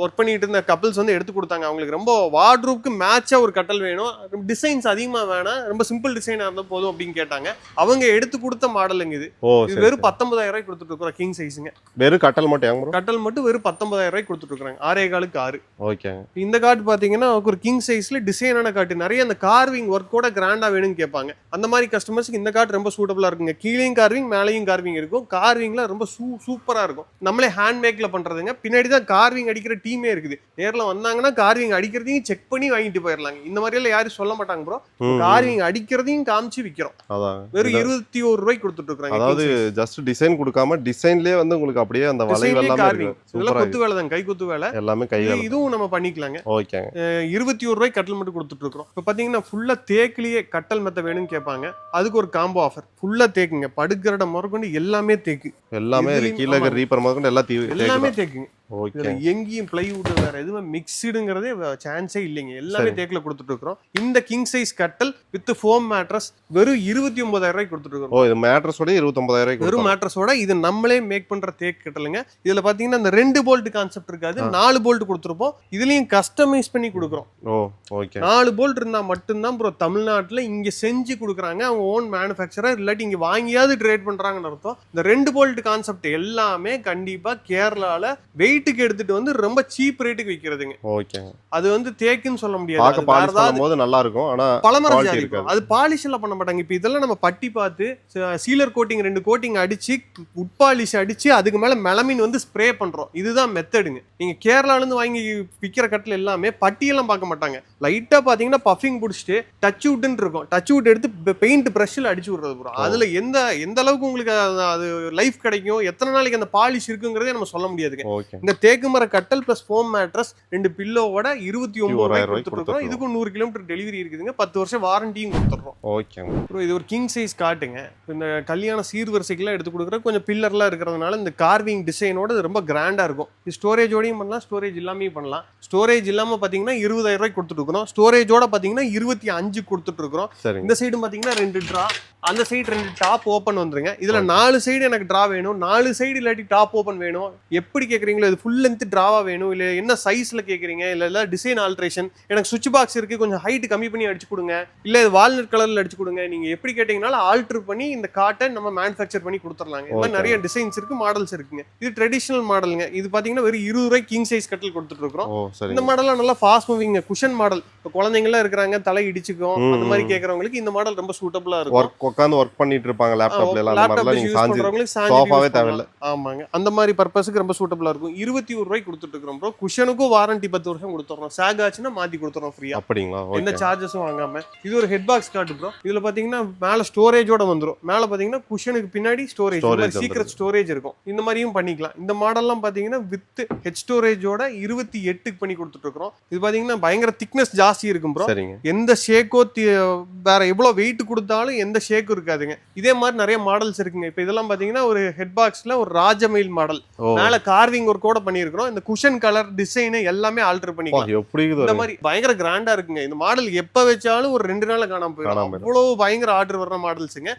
ஒர்க் பண்ணிட்டு இருந்த கப்பல்ஸ் வந்து எடுத்து கொடுத்தாங்க. அவங்களுக்கு ரொம்ப வார்ட்ரூப்க்கு மேட்சா ஒரு கட்டல் வேணும், டிசைன்ஸ் அதிகமா வேணாம், ரொம்ப சிம்பிள் டிசைனா இருந்தா போதும் அப்படின்னு கேட்டாங்க. அவங்க எடுத்து கொடுத்த மாடலுங்க இது. ஓ இது வெறும் 19,000 ரூபாய்க்கு கொடுத்துட்டு இருக்கோம். கிங் சைஸுங்க. வெறும் கட்டல் மட்டும் ஏங்க ப்ரோ? கட்டல் மட்டும் வெறும் 19,000 ரூபாய்க்கு கொடுத்துட்டு இருக்காங்க. 6.4 ஓகே இந்த கார்டு பாத்தீங்கன்னா ஒரு கிங் சைஸ்ல டிசைனான கார்டு. நிறைய அந்த கார்விங் ஒர்க்கோட கிராண்டா வேணும்னு கேட்பாங்க. அந்த மாதிரி கஸ்டமர்ஸ்க்கு இந்த கார்டு ரொம்ப சூட்டபிளா இருக்குங்க. கீழேயும் கார்விங் மேலேயும் கார்விங் இருக்கும். கார்விங்ல ரொம்ப சூப்பரா இருக்கும். நம்மளே ஹேண்ட் மேக்ல பண்றதுங்க. பின்னாடி தான் கார்விங் அடிக்கிற டீமே இருக்குது. நேர்ல வந்தாங்கன்னா கார்விங் அடிக்கிறதையும் செக் பண்ணி வாங்கிட்டு போயிடலாங்க. இந்த மாதிரி எல்லாம் யாரும் சொல்ல மாட்டாங்க ப்ரோ. கார்விங் அடிக்கிறதையும் காமிச்சு விக்கிறோம். அதான் வெறும் 21 ரூபாய்க்கு கொடுத்துட்டு இருக்காங்க. அதாவது ஜஸ்ட் டிசைன் கொடுக்காம டிசைன்லயே வந்து உங்களுக்கு அப்படியே அந்த வளைவு எல்லாமே கார்விங் இருக்கு. இதெல்லாம் சூப்பரா கொத்து வேலை தான், கை கொத்து வேலை எல்லாமே கை வேலை. இதுவும் நம்ம பண்ணிக்கலாங்க. ஓகே 21 ரூபாய்க்கு கட்டல் மட்டும் கொடுத்துட்டு இருக்கோம். இப்போ பாத்தீங்கன்னா ஃபுல்லா தேக்கிலேயே கட்டல் மெத்த வேணும்னு கேட்பாங்க. அதுக்கு ஒரு காம்போ ஆஃபர். ஃபுல்லா தேக்குங்க. படுக்கிற முதற்கொண்டு எல்லாமே தேக்கு. எல்லாமே இதுலயும் கீழ இருக்க ரீப்பர் முதற்கொண்டு எல்லா எல்லாமே தேக்குங்க. ஓகே இதுல எங்கேயும் பிளைவுட் வேற எதுவுமே மிக்ஸ்டுங்கிறதே சான்ஸே இல்லைங்க. எல்லாமே தேக்குல கொடுத்துட்டு இருக்கோம். இந்த கிங் சைஸ் கட்டல் வித் ஃபோம் மேட்ரஸ் வெறும் 29,000 ரூபாய்க்கு கொடுத்துட்டு இருக்கோம். ஓ இது மேட்ரஸோட 29,000 ரூபாய்க்கு வெறும் மேட்ரஸோட இது நம்மளே மேக் பண்ற தேக்கு கட்டலுங்க. இதுல பாத்தீங்கன்னா இந்த 2 போல்ட் கான்செப்ட் இருக்காது, 4 போல்ட் கொடுத்துருப்போம். இதுலயும் கஸ்டமைஸ் பண்ணி கொடுக்குறோம். ஓ ஓகே 4 போல்ட் இருந்தா மட்டும்தான் ப்ரோ தமிழ்நாட்டுல இங்க செஞ்சு கொடுக்குறாங்க. அவங்க ஓன் மேனுஃபேக்சரர் இல்லாட்டி இங்க வாங்கியாவது ட்ரேட் பண்றாங்கன்னு அர்த்தம். இந்த 2 போல்ட் கான்செப்ட் எல்லாமே கண்டிப்பா கேரளால வெயிட்டுக்கு எடுத்துட்டு வந்து ரொம்ப சீப் ரேட்டுக்கு விக்கிறதுங்க. ஓகே அது வந்து தேக்குன்னு சொல்ல முடியாது. பாக்க அது வேற பாலிஷ் ஏதாவது பண்ணும்போது நல்லா இருக்கும். ஆனா பலமரம் quality ஜாதி இருக்காது. அது பாலிஷ் எல்லாம் பண்ண மாட்டாங்க. இப்ப இதெல்லாம் நம்ம பட்டி பார்த்து சீலர் கோட்டிங் 2 கோட்டிங் அடிச்சு உட் பாலிஷ் அடிச்சு அதுக்கு மேல மெலமின் வந்து ஸ்ப்ரே பண்றோம். இதுதான் மெத்தடுங்க. நீங்க கேரளால இருந்து வாங்கி விக்கிற கட்டில் எல்லாமே பட்டியெல்லாம் பார்க்க மாட்டாங்க. லைட்டா பாத்தீங்கன்னா பஃபிங் புடிச்சிட்டு டச் வுட்னு இருக்கும். டச் வுட் எடுத்து பெயிண்ட் பிரஷ்ல அடிச்சு விடுறது ப்ரோ. அதுல எந்த அளவுக்கு உங்களுக்கு அது லைஃப் கிடைக்கும், எத்தனை நாளைக்கு அந்த பாலிஷ் இருக்குங்கிறதே நம்ம சொல்ல முடியாதுங்க. ஓகே இந்த தேக்குமர கட்டல் பிளஸ் ஃபோம் மேட்ரஸ் 2 பில்லோவோட 29,000 ரூபாய்க்கு கொடுத்துருக்கோம். இதுக்கும் 100 கிலோமீட்டர் டெலிவரி இருக்குதுங்க. 10 வருஷம் வாரண்டியும் கொடுத்துறோம். ஓகே ப்ரோ இது ஒரு கிங் சைஸ் காட்டுங்க. இந்த கல்யாண சீர்வரிசைக்கெல்லாம் எடுத்து கொடுக்குற கொஞ்சம் பில்லர்லாம் இருக்கிறதுனால இந்த கார்விங் டிசைனோட இது ரொம்ப கிராண்டா இருக்கும். இது ஸ்டோரேஜோடையும் பண்ணலாம், ஸ்டோரேஜ் இல்லாமையும் பண்ணலாம். ஸ்டோரேஜ் இல்லாம பாத்தீங்கன்னா 20,000 ரூபாய்க்கு கொடுத்துட்டு இருக்கோம். ஸ்டோரேஜோட பாத்தீங்கன்னா 25 கொடுத்துட்டு இருக்கோம். சரி இந்த சைடு பாத்தீங்கன்னா 2 டிரா, அந்த சைடு 2 டாப் ஓபன் வந்துருங்க. இதுல 4 சைடு எனக்கு டிரா வேணும், 4 சைடு இல்லாட்டி டாப் ஓபன் வேணும். எப்படி கேக்குறீங்களோ இது ஃபுல் லென்த் டிராவா வேணும், இல்ல என்ன சைஸ்ல கேக்குறீங்க, இல்ல டிசைன் ஆல்ட்ரேஷன், எனக்கு சுவிட்ச் பாக்ஸ் இருக்கு கொஞ்சம் ஹைட் கம்மி பண்ணி அடிச்சு கொடுங்க, இல்ல இது வால்நட் கலர்ல அடிச்சு கொடுங்க. நீங்க எப்படி கேட்டீங்கனாலும் ஆல்டர் பண்ணி இந்த காட்டை நம்ம மேனுஃபேக்சர் பண்ணி கொடுத்துடலாங்க. இந்த மாதிரி நிறைய டிசைன்ஸ் இருக்கு, மாடல்ஸ் இருக்குங்க. இது ட்ரெடிஷனல் மாடலுங்க. இது பாத்தீங்கன்னா வெறும் 20 ரூபாய்க்கு கிங் சைஸ் கட்டில் கொடுத்துட்டு இருக்கோம். ஓ சரி இந்த மாடல்லாம் நல்லா ஃபாஸ்ட் மூவிங் குஷன் மாடல். இப்போ குழந்தைங்க எல்லாம் இருக்கிறாங்க தலை இடிச்சுக்கும் அந்த மாதிரி கேக்குறவங்களுக்கு இந்த மாடல் ரொம்ப சூட்டபிளா இருக்கும். உட்கார்ந்து ஒர்க் பண்ணிட்டு இருப்பாங்க லேப்டாப்ல எல்லாம். அந்த லேப்டாப் மாதிரி நீங்க யூஸ் சாஞ்சி பண்றவங்களுக்கு சோஃபாவே சாஞ்சி தேவையில்ல. ஆமாங்க அந்த மாதிரி பர்பஸ்க்கு ரொம்ப சூட்டபிளா இருக்கும். 21 ரூபாய்க்கு கொடுத்துட்டு இருக்கோம் ப்ரோ. குஷனுக்கும் வாரண்டி 10 வருஷம் கொடுத்துறோம். சாக் ஆச்சுன்னா மாத்தி கொடுத்துறோம் ஃப்ரீயா. அப்படிங்களா? எந்த ஓகே சார்ஜஸும் வாங்காம. இது ஒரு ஹெட் பாக்ஸ் கார்டு ப்ரோ. இதுல பாத்தீங்கன்னா மேல ஸ்டோரேஜோட வந்துரும். மேல பாத்தீங்கன்னா குஷனுக்கு பின்னாடி ஸ்டோரேஜ் சீக்ரெட் ஸ்டோரேஜ் இருக்கும். இந்த மாதிரியும் பண்ணிக்கலாம். இந்த மாடல்லாம் பாத்தீங்கன்னா வித் ஹெட் ஸ்டோரேஜோட 28க்கு பண்ணி கொடுத்துட்டு இருக்கோம். இது பாத்தீங்கன்னா பயங்கர திக்னஸ் ஜாஸ்தி இருக்கும் ப்ரோ. சரிங்க எந்த ஷேக்கோ வேற எவ்வளவு வெயிட் கொடுத்தாலும் எந்த ஷேக்கும் இருக்காதுங்க. இதே மாதிரி நிறைய மாடல்ஸ் இருக்குங்க. இப்ப இதெல்லாம் பாத்தீங்கன்னா ஒரு ஹெட் பாக்ஸ்ல ஒரு ராஜமயில் மாடல், மேல கார்விங் ஒர்க் கூட பண்ணிருக்கிறோம். இந்த குஷன் கலர் டிசைன் எல்லாமே ஆல்டர் பண்ணிக்கலாம். எப்படி இந்த மாதிரி பயங்கர கிராண்டா இருக்குங்க. இந்த மாடல் எப்ப வச்சாலும் ஒரு 2 நாள்ல காணாம போயிடும். அவ்வளவு பயங்கர ஆர்டர் வர்ற மாடல்ஸுங்க.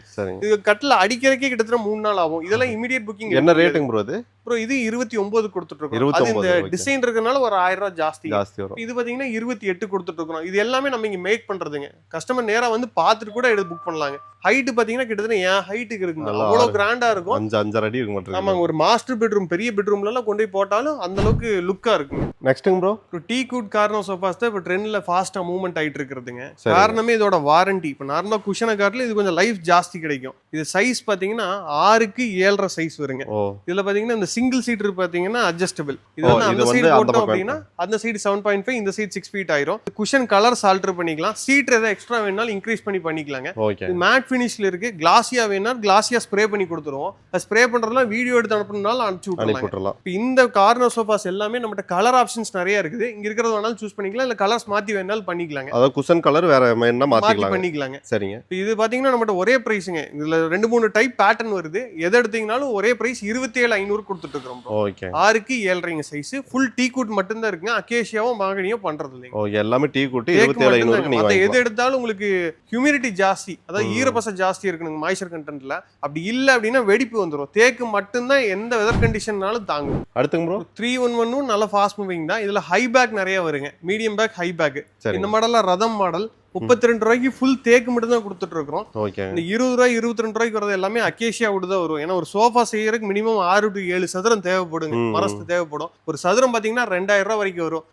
இது கட்டில அடிக்கிறதுக்கே கிட்டத்தட்ட 3 நாள் ஆகும். இதெல்லாம் இமிடியேட் புக்கிங். என்ன ரேட்டுங்க ப்ரோ இது? ப்ரோ இது 29 கொடுத்துட்டு இருக்கோம். அது இந்த டிசைன் இருக்கனால ஒரு 1000 ரூபாய் ஜாஸ்தி வரும். இது பாத்தீங்கன்னா 28 கொடுத்துட்டு இருக்கோம். இது எல்லாமே நம்ம இங்க மேக் பண்றதுங்க. கஸ்டமர் நேரா வந்து பாத்துட்டு கூட எடுத்து புக் பண்ணலாங்க. ஹைட் பாத்தீங்கன்னா கிட்டத்தட்ட என் ஹைட்டுக்கு இருக்குங்க. அவ்வளவு கிராண்டா இருக்கும். 5 அடி இருக்கு மட்டும். ஆமாங்க ஒரு மாஸ்டர் பெட்ரூம் பெரிய பெட்ரூம்ல எல்லாம் கொண்டு போய் போட்டாலும் அந்த அளவுக்கு லுக்கா இருக்குங்க. நெக்ஸ்ட்ங்க bro teak wood corner sofas தான் இப்ப ட்ரெண்ட்ல ஃபாஸ்டா மூவ்மெண்ட் ஆயிட்டு இருக்குதுங்க. காரணமே இதோட வாரண்டி. இப்ப நார்மலா குஷன கார்ல இது கொஞ்சம் லைஃப் ஜாஸ்தி கிடைக்கும். இது சைஸ் பாத்தீங்கன்னா 6க்கு 7.5 சைஸ் வருங்க. இதுல பாத்தீங்கன்னா இந்த சிங்கிள் சீட்டர் பாத்தீங்கன்னா அட்ஜஸ்டபிள். இது ஓ, வந்து இது அந்த வந்து சைடு அந்த போட்டோம் பக்கம் அப்படின்னா அந்த சைடு 7.5, இந்த சைடு 6 ஃபீட் ஆயிரும். குஷன் கலர்ஸ் ஆல்டர் பண்ணிக்கலாம். சீட் ஏதாவது எக்ஸ்ட்ரா வேணாலும் இன்க்ரீஸ் பண்ணி பண்ணிக்கலாங்க. ஓகே. இது மேட் ஃபினிஷ்ல இருக்கு. கிளாஸியா வேணா கிளாஸியா ஸ்ப்ரே பண்ணி கொடுத்துருவோம். ஸ்ப்ரே பண்றதுலாம் வீடியோ எடுத்து அனுப்பணும்னாலும் அனுப்பிச்சு விட்டுறலாம். விட்டுறலாம். இப்போ இந்த கார்னர் சோஃபாஸ் எல்லாமே நம்மகிட்ட கலர் ஆப்ஷன்ஸ் நிறைய இருக்குது. இங்க இருக்கிறது வேணாலும் சூஸ் பண்ணிக்கலாம், இல்ல கலர்ஸ் மாத்தி வேணாலும் பண்ணிக்கலாங்க. அதாவது குஷன் கலர் வேற என்ன மாத்தி மாத்திக்கலாம். பண்ணிக்கலாங்க. சரிங்க. இப்போ இது பாத்தீங்கன்னா நம்மகிட்ட ஒரே பிரைஸுங்க. இதுல 2-3 டைப் பேட்டர்ன் வருது. எதை எடுத்தீங்கனாலும் ஒரே பிரைஸ் 27,500 கொடுத்துட்டு இருக்கோம். ஓகே. 6க்கு 7.5 சைஸ். ஃபுல் டீ குட் மட்டும் தான் இருக்குங்க. அகேஷியாவும் மாங்கனியும் பண்றது இல்லைங்க. ஓ, எல்லாமே டீ கூட்டி 27,500 நீங்க எது வாங்கிக்கலாம். எடுத்தாலும் உங்களுக்கு ஹியூமிடிட்டி ஜாஸ்தி, அதாவது ஈரப்பசம் ஜாஸ்தி இருக்கணுங்க மாய்ஸ்சர் கண்டென்ட்ல. அப்படி இல்ல அப்படின்னா வெடிப்பு வந்துரும். தேக்கு மட்டும்தான் எந்த வெதர் கண்டிஷன்னாலும் தாங்கும். அடுத்துங்க ப்ரோ. 311 நல்ல ஃபாஸ்ட் மூவிங் தான். இதுல ஹை பேக் நிறைய வருங்க. Medium back, high back. சரி. இந்த மாடல்ல ரதம் மாடல் 32 ரூபாய்க்கு ஃபுல் தேக்கு மட்டும் தான் கொடுத்துட்டு இருக்கோம். ஓகே. இந்த 20 ரூபாய் 22 ரூபாய்க்கு வரது எல்லாமே அகேஷியா wood தான் வரும். ஏன்னா ஒரு சோஃபா செய்யறதுக்கு மினிமம் 6 to 7 சதுரம் தேவைப்படுங்க. மரஸ்து தேவைப்படும். ஒரு சதுரம் பாத்தீங்கன்னா 2000 ரூபாய் வரைக்கும் வரும்.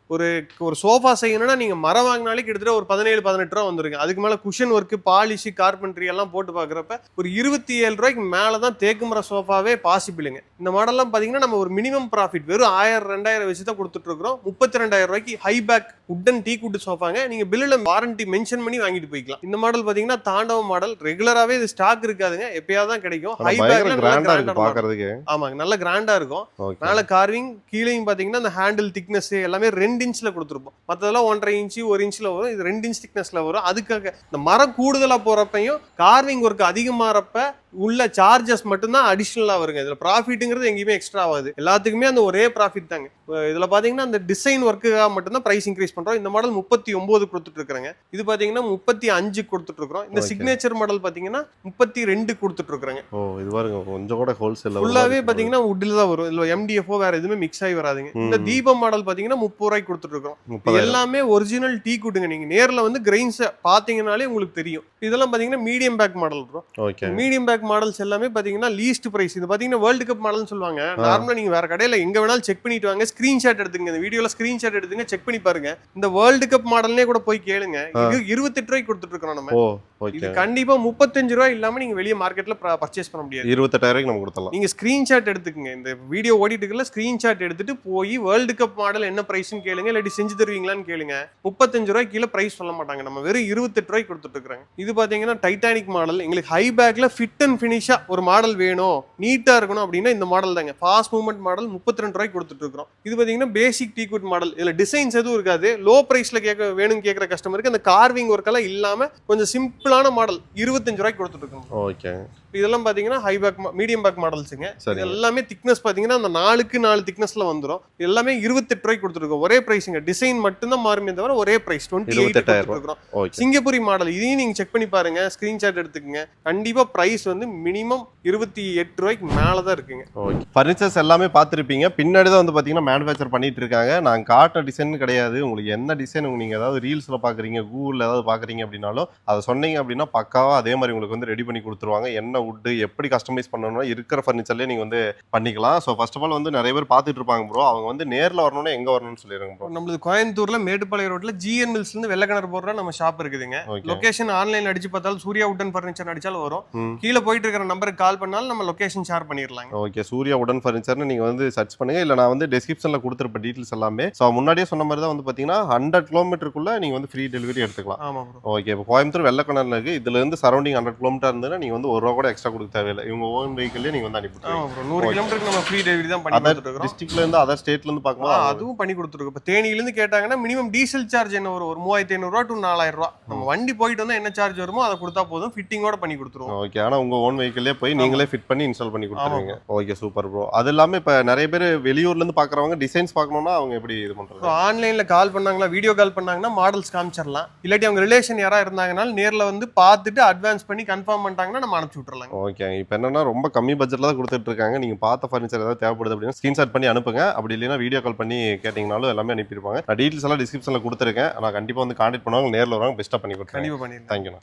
ஒரு சோஃபா செய்யணும்னா நீங்க மரம் வாங்கினாலே கிட்டத்தட்ட ஒரு 17-18 ரூபாய் வந்துருங்க. அதுக்கு மேல குஷன் ஒர்க், பாலிஷ், கார்பென்ட்ரி எல்லாம் போட்டு பாக்குறப்ப ஒரு 27 ரூபாய்க்கு மேலதான் தேக்கு மர சோஃபாவே பாசிபிளுங்க. இந்த மாடல்லாம் பாத்தீங்கன்னா நம்ம ஒரு மினிமம் ப்ராஃபிட் வெறும் 1000-2000 வச்சு தான் கொடுத்துட்டு இருக்கிறோம். 32,000 ரூபாய்க்கு high back wooden teak wood சோஃபாங்க. நீங்க பில்லுல வாரண்டி மென்ஷன் பண்ணி வாங்கிட்டு போய்க்கலாம். இந்த மாடல் பாத்தீங்கன்னா தாண்டவ மாடல். ரெகுலராவே இது ஸ்டாக் இருக்காதுங்க, எப்பயாவது தான் கிடைக்கும். ஹை பேக்ல கிராண்டா இருக்கு பாக்குறதுக்கு. ஆமாங்க, நல்ல கிராண்டா இருக்கும். மேல கார்விங், கீழேயும் பாத்தீங்கன்னா அந்த ஹேண்டில் திக்னஸ் எல்லாமே 2 இன்ச்ல கொடுத்துருப்போம். மத்ததெல்லாம் 1.5 இன்ச் 1 இன்ச்ல வரும். இது 2 இன்ச் திக்னஸ்ல வரும். அதுக்காக இந்த மரம் கூடுதலா போறப்பையும் கார்விங் ஒர்க் அதிகமாறப்ப உள்ள சார்ஜஸ் மட்டும்தான் அடிஷனலா வருங்க. இதுல ப்ராஃபிட்ங்கிறது எங்கேயுமே எக்ஸ்ட்ரா ஆகாது. எல்லாத்துக்குமே அந்த ஒரே ப்ராஃபிட் தாங்க. இதுல பாத்தீங்கன்னா அந்த டிசைன் ஒர்க்குக்காக மட்டும்தான் பிரைஸ் இன்க்ரீஸ் பண்றோம். இந்த மாடல் 39 கொடுத்துட்டு இருக்காங்க. இது பாத்தீங்கன்னா 35 கொடுத்துட்டு இருக்கோம். இந்த சிக்னேச்சர் மாடல் பாத்தீங்கன்னா 32 கொடுத்துட்டு இருக்காங்க. ஓ, இது பாருங்க கொஞ்சம் கூட ஹோல்சேல் ஃபுல்லாவே பாத்தீங்கன்னா வுட்ல தான் வரும். இதுல MDFO வேற எதுவுமே மிக்ஸ் ஆகி வராதுங்க. இந்த தீபம் மாடல் பாத்தீங்கன்னா 30 ரூபாய்க்கு கொடுத்துட்டு இருக்கோம். எல்லாமே ஒரிஜினல் டீ குட்டுங்க. நீங்க நேர்ல வந்து கிரெயின்ஸ் பாத்தீங்கன்னாலே உங்களுக்கு தெரியும். இதெல்லாம் பாத்தீங்கன்னா medium back model bro. Okay. Medium back models எல்லாமே பாத்தீங்கன்னா லீஸ்ட் பிரைஸ். இது பாத்தீங்கன்னா வேர்ல்ட் கப் மாடல்னு சொல்லுவாங்க. நார்மலா நீங்க வேற கடையில எங்க வேணாலும் செக் பண்ணிட்டு வாங்க. ஸ்கிரீன்ஷாட் எடுத்துங்க. இந்த வீடியோல ஸ்கிரீன்ஷாட் எடுத்துங்க, செக் பண்ணி பாருங்க. இந்த வேர்ல்ட் கப் மாடல்னே கூட போய் கேளுங்க. இது 28 ரூபாய்க்கு கொடுத்துட்டு இருக்கோம் நம்ம. ஓ, ஓகே. இது கண்டிப்பா 35 ரூபாய் இல்லாம நீங்க வெளிய மார்க்கெட்ல பர்ச்சேஸ் பண்ண முடியாது. 28,000 நம்ம கொடுத்தலாம். நீங்க ஸ்கிரீன்ஷாட் எடுத்துக்கங்க. இந்த வீடியோ ஓடிட்டு இருக்கல, ஸ்கிரீன்ஷாட் எடுத்துட்டு போய் வேர்ல்ட் கப் மாடல் என்ன பிரைஸ்னு கேளுங்க, இல்லாட்டி செஞ்சு தருவீங்களான்னு கேளுங்க. 35 ரூபாய் கீழே பிரைஸ் சொல்ல மாட்டாங்க. நம்ம வெறும் 28 ரூபாய்க்கு கொடுத்துட்டு இருக்காங்க. இது பாத்தீங்கன்னா டைட்டானிக் மாடல். எங்களுக்கு ஹை பேக்ல ஃபிட் அண்ட் ஃபினிஷா ஒரு மாடல் வேணும், நீட்டா இருக்கணும் அப்படின்னா இந்த மாடல் தாங்க. ஃபாஸ்ட் மூவ்மெண்ட் மாடல் 32 ரூபாய்க்கு கொடுத்துட்டு இருக்கோம். இது பாத்தீங்கன்னா பேசிக் டீ குட் மாடல். இதுல டிசைன்ஸ் எதுவும் இருக்காது. லோ பிரைஸ்ல வேணும்னு கேட்கற கஸ்டமருக்கு அந்த கார்விங் ஒர்க் எல்லாம் இல்லாம கொஞ்சம் சிம்பிளான மாடல் 25 ரூபாய்க்கு கொடுத்துட்டு இருக்கோம். ஓகே. இதெல்லாம் பாத்தீங்கன்னா ஹை பேக், மீடியம் பேக் மாடல்ஸுங்க. இது எல்லாமே திக்னஸ் பாத்தீங்கன்னா அந்த 4க்கு 4 திக்னஸ்ல வந்துரும். எல்லாமே 28 ரூபாய்க்கு கொடுத்துருக்கோம். ஒரே பிரைஸ்ங்க. டிசைன் மட்டும் தான் மாறுமே தவிர ஒரே பிரைஸ் 28 கொடுத்துருக்கோம். சிங்கப்பூரி மாடல். இதையும் நீங்க செக் பண்ணி பாருங்க, ஸ்கிரீன்ஷாட் எடுத்துக்கங்க. கண்டிப்பா பிரைஸ் வந்து மினிமம் 28 ரூபாய்க்கு மேலதான் இருக்குங்க. ஓகே. ஃபர்னிச்சர்ஸ் எல்லாமே பார்த்துருப்பீங்க. பின்னாடி தான் வந்து பாத்தீங்கன்னா மேனுஃபேக்சர் பண்ணிட்டு இருக்காங்க. நாங்க காட்ட டிசைன் கிடையாது. உங்களுக்கு என்ன டிசைன் நீங்க ஏதாவது ரீல்ஸ்ல பாக்குறீங்க, கூகுள்ல ஏதாவது பாக்குறீங்க அப்படின்னாலும் அதை சொன்னீங்க அப்படின்னா பக்காவா அதே மாதிரி உங்களுக்கு வந்து ரெடி பண்ணி கொடுத்துருவாங்க. என்ன வுட் எப்படி கஸ்டமைஸ் பண்ணணும்னா இருக்கிற ஃபர்னிச்சர்லயே நீங்க வந்து பண்ணிக்கலாம். ஸோ ஃபர்ஸ்ட் ஆஃப் ஆல் வந்து நிறைய பேர் பார்த்துட்டு இருப்பாங்க ப்ரோ. அவங்க வந்து நேர்ல வரணும்னா எங்க வரணும்னு சொல்லிடுங்க ப்ரோ. நம்மளுக்கு கோயம்புத்தூர்ல மேட்டுப்பாளையம் ரோட்ல GN மில்ஸ்ல இருந்து வெள்ளக்கிணறு போற நம்ம ஷாப் இருக்குதுங்க. லொகேஷன் ஆன்லைன்ல அடிச்சு பார்த்தாலும் சூர்யா உட்டன் ஃபர்னிச்சர் அடிச்சாலும் வரும். கீழே போயிட்டு இருக்கிற நம்பருக்கு கால் பண்ணாலும் நம்ம லொகேஷன் ஷேர் பண்ணிடலாம். ஓகே. சூர்யா உடன் ஃபர்னிச்சர்னு நீங்க வந்து சர்ச் பண்ணுங்க. இல்ல நான் வந்து டிஸ்கிரிப்ஷன்ல கொடுத்துருப்பேன் டீடைல்ஸ் எல்லாமே. ஸோ முன்னாடியே சொன்ன மாதிரி தான் வந்து பாத்தீங்கன்னா 100 கிலோமீட்டருக்குள்ள நீங்க வந்து ஃப்ரீ டெலிவரி எடுத்துக்கலாம். ஆமா ப்ரோ. ஓகே. இப்போ கோயம்புத்தூர் வெள்ளக்கிணறுல இருக்கு. இதுல இருந்து சரௌண்டிங் 100 கிலோமீட்டர் இருந்ததுன்னா நீங்க வந்து 1 ரூபா கூட எக்ஸ்ட்ரா கொடுக்க தேவையில்லை. இவங்க ஓன் வெஹிக்கிள்லயே நீங்க வந்து அனுப்பிடுவீங்க. 100 கிலோமீட்டருக்கு நம்ம ஃப்ரீ டெலிவரி தான் பண்ணி கொடுத்துட்டு இருக்கோம். டிஸ்ட்ரிக்ட்ல இருந்து அதர் ஸ்டேட்ல இருந்து பாக்கும்போது அதுவும் பண்ணி கொடுத்துருக்கோம். இப்போ தேனியில இருந்து கேட்டாங்கன்னா மினிமம் டீசல் சார்ஜ் என்ன ஒரு 3500 ரூபா டு 4000 ரூபா. நம்ம வண்டி போயிட்டு வந்தா என்ன சார்ஜ் வருமோ அதை கொடுத்தா போதும். ஃபிட்டிங்கோட பண்ணி கொடுத்துருவோம். ஓகே. ஆனா உங்க ஓன் வெஹிக்கிள்லயே போய் நீங்களே ஃபிட் பண்ணி இன்ஸ்டால் பண்ணி கொடுத்துருவீங்க. Okay, super bro. அது இல்லாம இப்ப நிறைய பேர் வெளியூர்ல இருந்து பாக்குறவங்க டிசைன்ஸ் பார்க்கணும்னா அவங்க எப்படி இது பண்றாங்க? ஆன்லைன்ல கால் பண்ணாங்களா, வீடியோ கால் பண்ணாங்கன்னா மாடல்ஸ் காமிச்சிடலாம். இல்லாட்டி அவங்க ரிலேஷன் யாரா இருந்தாங்கன்னா நேர்ல வந்து பார்த்துட்டு அட்வான்ஸ் பண்ணி கன்ஃபார்ம் பண்ணிட்டாங்கன்னா நம்ம அனுப்பிச்சு விட்டுறலாம். ஓகே. இப்போ என்னன்னா ரொம்ப கம்மி பட்ஜெட்ல தான் கொடுத்துட்டு இருக்காங்க. நீங்க பார்த்த ஃபர்னிச்சர் ஏதாவது தேவைப்படுது அப்படின்னா ஸ்கிரீன்ஷாட் பண்ணி அனுப்புங்க. அப்படி இல்லைன்னா வீடியோ கால் பண்ணி கேட்டீங்கனாலும் எல்லாமே அனுப்பியிருப்பாங்க. நான் டீடைல்ஸ் எல்லாம் டிஸ்கிரிப்ஷன்ல கொடுத்துருக்கேன். நான் கண்டிப்பா வந்து கான்டாக்ட் பண்ணுவாங்க, நேரில் வருவாங்க, பெஸ்ட்டாக பண்ணி கொடுத்துருக்கேன். கண்டிப்பா பண்ணிடலாம். தேங்க்யூ.